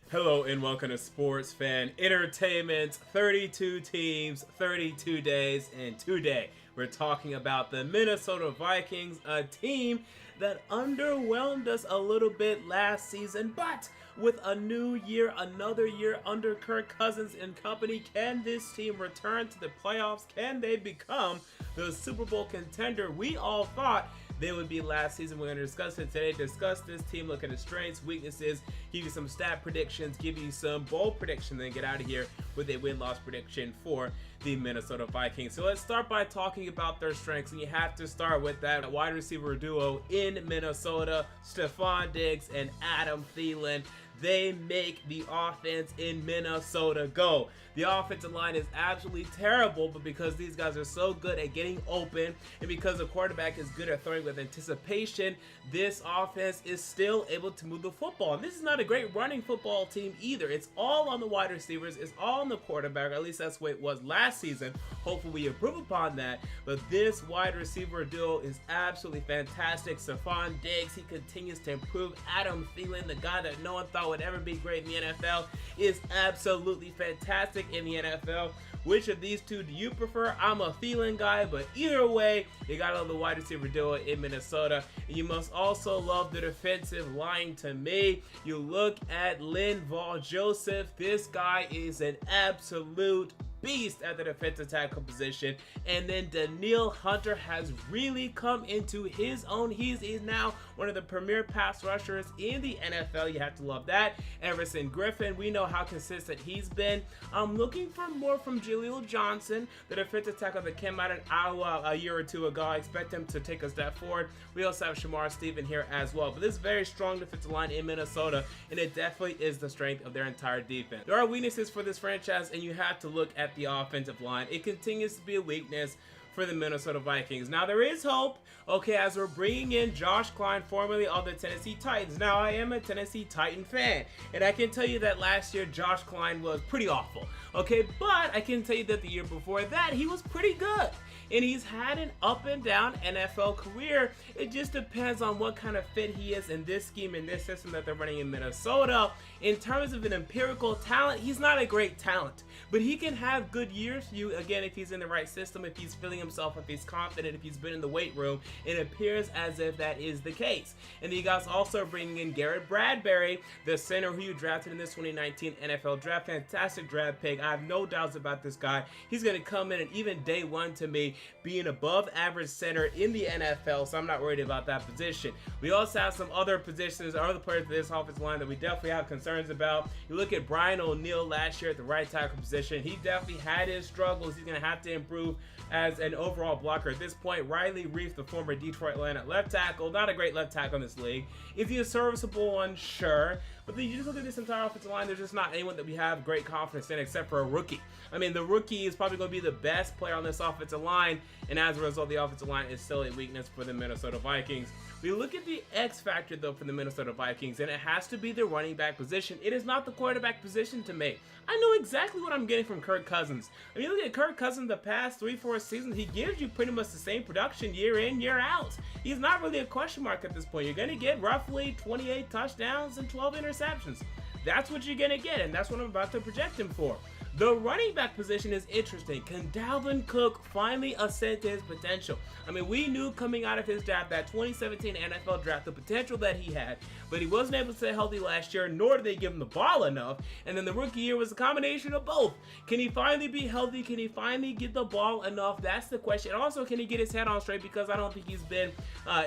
Hello and welcome to Sports Fan Entertainment. 32 teams, 32 days, and today we're talking about the Minnesota Vikings, a team that underwhelmed us a little bit last season, but with a new year, another year under Kirk Cousins and company, can this team return to the playoffs? Can they become the Super Bowl contender we all thought they would be last season? We're going to discuss it today. Discuss this team, look at its strengths, weaknesses, give you some stat predictions, give you some bold predictions, then get out of here with a win-loss prediction for the Minnesota Vikings. So let's start by talking about their strengths, and you have to start with that wide receiver duo in Minnesota, Stephon Diggs and Adam Thielen. They make the offense in Minnesota go. The offensive line is absolutely terrible, but because these guys are so good at getting open and because the quarterback is good at throwing with anticipation, this offense is still able to move the football. And this is not a great running football team either. It's all on the wide receivers. It's all on the quarterback. At least that's what it was last season. Hopefully we improve upon that. But this wide receiver duo is absolutely fantastic. Stephon Diggs, he continues to improve. Adam Thielen, the guy that no one thought would ever be great in the NFL, is absolutely fantastic in the NFL. Which of these two do you prefer? I'm a Thielen guy, but either way, you gotta love the wide receiver duo in Minnesota. And you must also love the defensive line to me. You look at Linval Joseph. This guy is an absolute beast at the defensive tackle position. And then Danielle Hunter has really come into his own. He is now one of the premier pass rushers in the NFL. You have to love that. Everson Griffin, we know how consistent he's been. I'm looking for more from Jaleel Johnson, the defensive tackle that came out of Iowa a year or two ago. I expect him to take a step forward. We also have Shamar Stephen here as well. But this is very strong defensive line in Minnesota, and it definitely is the strength of their entire defense. There are weaknesses for this franchise, and you have to look at the offensive line. It continues to be a weakness for the Minnesota Vikings. Now there is hope, okay, as we're bringing in Josh Klein, formerly of the Tennessee Titans. Now I am a Tennessee Titan fan, and I can tell you that last year Josh Klein was pretty awful, okay, but I can tell you that the year before that he was pretty good. And he's had an up and down NFL career. It just depends on what kind of fit he is in this scheme, in this system that they're running in Minnesota. In terms of an empirical talent, he's not a great talent, but he can have good years for you, again, if he's in the right system, if he's feeling himself, if he's confident, if he's been in the weight room. It appears as if that is the case. And you guys also bringing in Garrett Bradbury, the center who you drafted in this 2019 NFL draft. Fantastic draft pick. I have no doubts about this guy. He's going to come in, and even day one to me, being above average center in the NFL, so I'm not worried about that position. We also have some other positions, or other players for this offensive line that we definitely have concerns about. You look at Brian O'Neill last year at the right tackle position. He definitely had his struggles. He's going to have to improve as an overall blocker at this point. Riley Reef, the former Detroit Lion at left tackle, not a great left tackle in this league. Is he a serviceable one? Sure. But then you just look at this entire offensive line, there's just not anyone that we have great confidence in except for a rookie. I mean, the rookie is probably going to be the best player on this offensive line, and as a result, the offensive line is still a weakness for the Minnesota Vikings. We look at the X factor, though, for the Minnesota Vikings, and it has to be the running back position. It is not the quarterback position to me. I know exactly what I'm getting from Kirk Cousins. I mean, look at Kirk Cousins the past 3-4 seasons. He gives you pretty much the same production year in, year out. He's not really a question mark at this point. You're going to get roughly 28 touchdowns and 12 interceptions. That's what you're going to get, and that's what I'm about to project him for. The running back position is interesting. Can Dalvin Cook finally ascend to his potential? I mean, we knew coming out of his draft, that 2017 NFL draft, the potential that he had, but he wasn't able to stay healthy last year, nor did they give him the ball enough. And then the rookie year was a combination of both. Can he finally be healthy? Can he finally get the ball enough? That's the question. And also, can he get his head on straight? Because I don't think he's been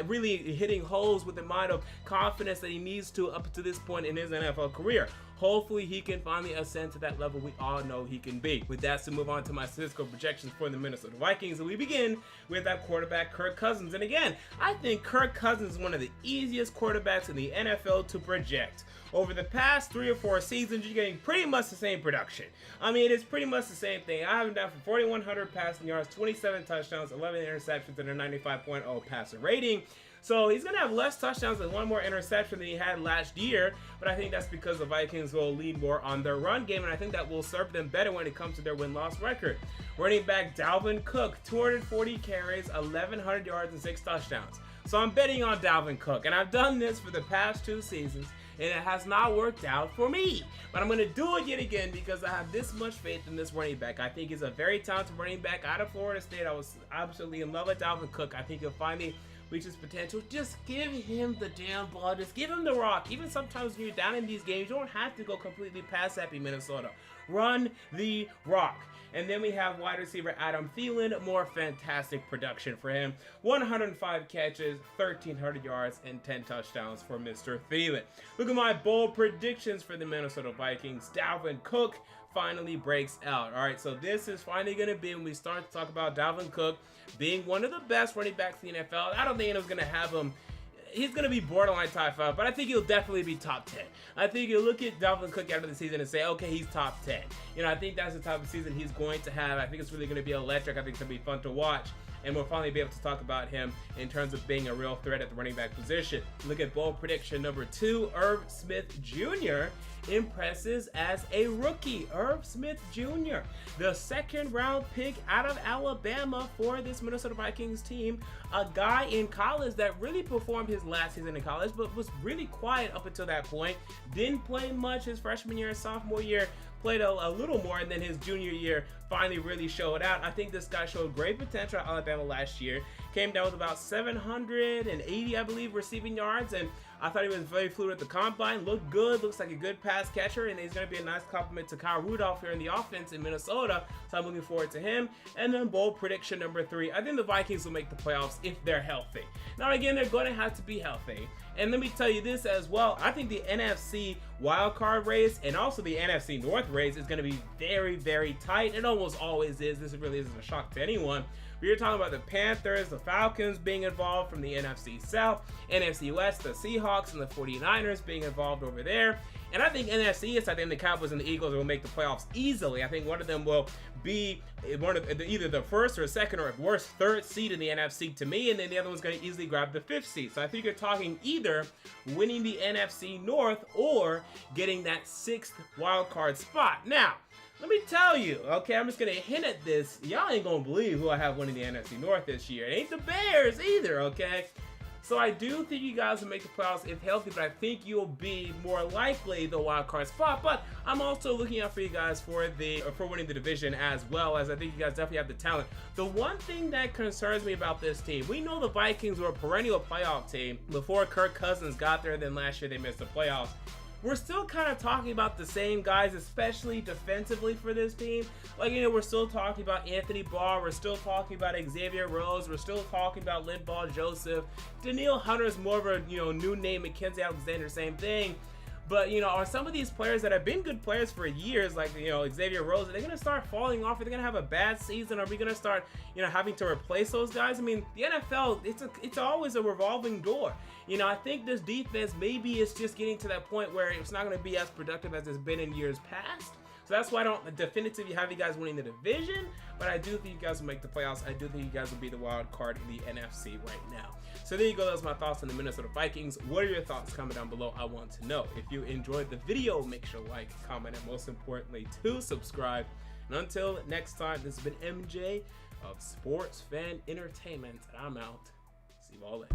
really hitting holes with the amount of confidence that he needs to up to this point in his NFL career. Hopefully he can finally ascend to that level we all know he can be. With that, to move on to my statistical projections for the Minnesota Vikings, and we begin with that quarterback, Kirk Cousins. And again, I think Kirk Cousins is one of the easiest quarterbacks in the NFL to project. Over the past 3 or 4 seasons, you're getting pretty much the same production. I mean, it's pretty much the same thing. I have him down for 4,100 passing yards, 27 touchdowns, 11 interceptions, and a 95.0 passer rating. So he's going to have less touchdowns and one more interception than he had last year, but I think that's because the Vikings will lean more on their run game, and I think that will serve them better when it comes to their win-loss record. Running back Dalvin Cook, 240 carries, 1,100 yards, and 6 touchdowns. So I'm betting on Dalvin Cook, and I've done this for the past 2 seasons. and it has not worked out for me. But I'm going to do it yet again because I have this much faith in this running back. I think he's a very talented running back out of Florida State. I was absolutely in love with Dalvin Cook. I think he'll finally reach his potential. Just give him the damn ball. Just give him the rock. Even sometimes when you're down in these games, you don't have to go completely pass happy, Minnesota. Run the rock. And then we have wide receiver Adam Thielen. More fantastic production for him. 105 catches, 1,300 yards, and 10 touchdowns for Mr. Thielen. Look at my bold predictions for the Minnesota Vikings. Dalvin Cook finally breaks out. All right, so this is finally going to be when we start to talk about Dalvin Cook being one of the best running backs in the NFL. I don't think anyone's going to have him. He's going to be borderline top 5, but I think he'll definitely be top 10. I think you'll look at Dalvin Cook after the season and say, okay, he's top 10. You know, I think that's the type of season he's going to have. I think it's really going to be electric. I think it's going to be fun to watch. And we'll finally be able to talk about him in terms of being a real threat at the running back position. Look at bold prediction number 2. Irv Smith Jr. impresses as a rookie. Irv Smith Jr., the second-round pick out of Alabama for this Minnesota Vikings team. A guy in college that really performed his last season in college, but was really quiet up until that point. Didn't play much his freshman year and sophomore year. Played a little more, and then his junior year finally really showed out. I think this guy showed great potential at Alabama last year. Came down with about 780, I believe, receiving yards, and I thought he was very fluid at the combine. Looked good, looks like a good pass catcher, and he's going to be a nice compliment to Kyle Rudolph here in the offense in Minnesota, so I'm looking forward to him. And then bold prediction number 3, I think the Vikings will make the playoffs if they're healthy. Now again, they're going to have to be healthy. And let me tell you this as well, I think the NFC wildcard race and also the NFC North race is going to be very, very tight. It almost always is. This really isn't a shock to anyone. We were talking about the Panthers, the Falcons being involved from the NFC South, NFC West, the Seahawks and the 49ers being involved over there. And I think NFC East, I think the Cowboys and the Eagles will make the playoffs easily. I think one of them will be either the first or second or worst third seed in the NFC to me, and then the other one's going to easily grab the 5th seed. So I think you're talking either winning the NFC North or getting that 6th wild card spot. Now, let me tell you, okay, I'm just going to hint at this. Y'all ain't going to believe who I have winning the NFC North this year. It ain't the Bears either, okay? So I do think you guys will make the playoffs if healthy, but I think you'll be more likely the wild card spot. But I'm also looking out for you guys for winning the division as well, as I think you guys definitely have the talent. The one thing that concerns me about this team, we know the Vikings were a perennial playoff team before Kirk Cousins got there, then last year they missed the playoffs. We're still kind of talking about the same guys, especially defensively for this team. Like, you know, we're still talking about Anthony Barr. We're still talking about Xavier Rhodes. We're still talking about Linval Joseph. Danielle Hunter's more of a, new name. Mackenzie Alexander, same thing. But, are some of these players that have been good players for years, like, Xavier Rhodes, are they going to start falling off? Are they going to have a bad season? Are we going to start, having to replace those guys? I mean, the NFL, it's always a revolving door. I think this defense, maybe it's just getting to that point where it's not going to be as productive as it's been in years past. So that's why I don't definitively have you guys winning the division, but I do think you guys will make the playoffs. I do think you guys will be the wild card in the NFC right now. So there you go. Those are my thoughts on the Minnesota Vikings. What are your thoughts? Comment down below. I want to know. If you enjoyed the video, make sure to like, comment, and most importantly, to subscribe. And until next time, this has been MJ of Sports Fan Entertainment, and I'm out. See you all later.